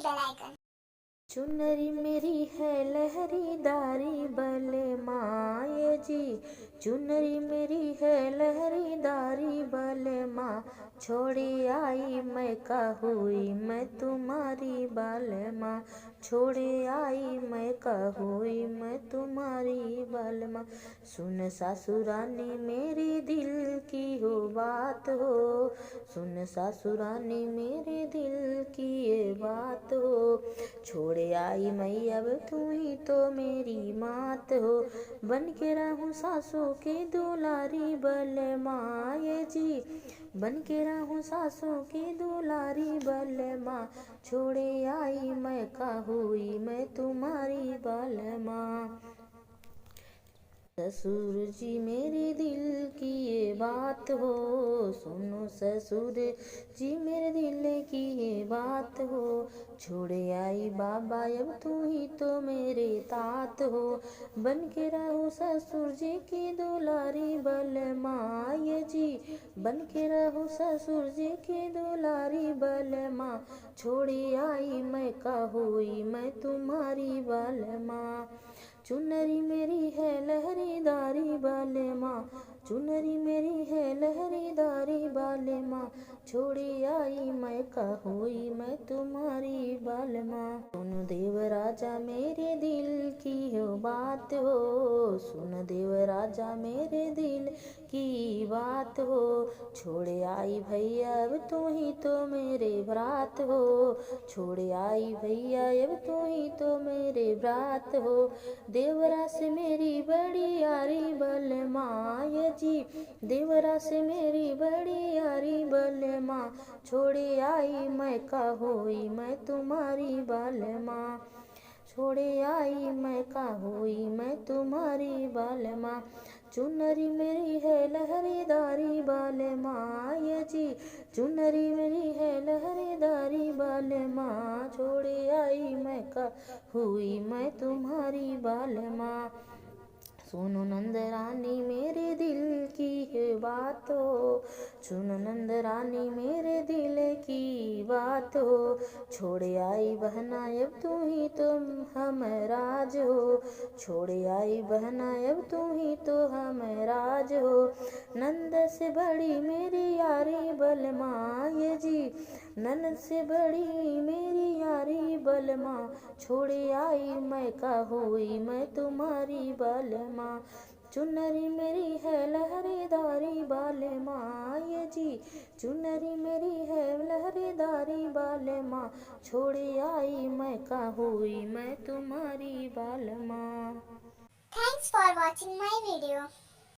Bell icon. चुनरी मेरी है लहरीदारी बले माँ जी, चुनरी मेरी है लहरीदारी बले माँ, छोड़ी आई मैं का हुई मैं तुम्हारी बाल माँ, छोड़ी आई मैं का हुई मैं तुम्हारी बाल माँ। सुन सासुरानी मेरी दिल की हो बात हो, सुन सासुरानी मेरे दिल की ये बात हो, छोड़ आई मैं अब तू ही तो मेरी मात हो, बन के रहूं सासों की दुलारी बल माँ जी, बन के रहूं सासों की दुलारी बल माँ, छोड़े आई मैं का हुई मैं तुम्हारी बाल माँ। ससुर जी मेरे दिल की ये बात हो, सुनो ससुर जी मेरे दिल की ये बात हो, छोड़े आई बाबा अब तू ही तो मेरे तात हो, बन के रहो ससुर जी की दुलारी बल माँ जी, बन के रहो ससुर जी की दुलारी बल माँ, छोड़ी आई मैं का हुई मैं तुम्हारी बाल माँ। चुनरी मेरी है लहरीदारी बाले माँ, चुनरी मेरी है लहरीदारी बाले माँ, छोड़ी आई मैं का हुई मैं तुम्हारी बाल माँ। सुन देव राजा मेरे दिल की हो बात हो, सुन देव राजा मेरे दिल की बात हो, छोड़े आई भैया अब तू ही तो मेरे भ्रात हो, छोड़े आई भैया अब तू ही तो मेरे भ्रात हो, देवरा से मेरी बड़ी यारी बल माँ जी, देवरा से मेरी बड़ी यारी बल माँ, छोड़े आई मैं का हुई मैं तुम्हारी बाल माँ, छोड़े आई मैं का हुई मैं तुम्हारी बाल माँ। चुनरी मेरी है लहरीदारी बाल माँ जी, चुनरी मेरी है लहरीदारी बाल माँ, छोड़े आई मैं का हुई मैं तुम्हारी बाल माँ। सुनो नंद रानी मेरे दिल की है बात हो, सुनो नंद रानी मेरे दिल की बात हो, छोड़ आई बहना अब तू ही तो हम राज हो, छोड़ आई बहना अब तू ही तो हम राज हो, नंद से बड़ी मेरी यारी बल माँ जी, नंद से बड़ी मेरी यारी बल माँ, छोड़ आई मैं का हुई मैं तुम्हारी बाल माँ। चुनरी मेरी है लहरीदारी बाल माँ जी, चुनरी मेरी है लहरीदारी बाल माँ, छोड़ आई मैं का हुई मैं तुम्हारी बाल माँ। Thanks for watching my video.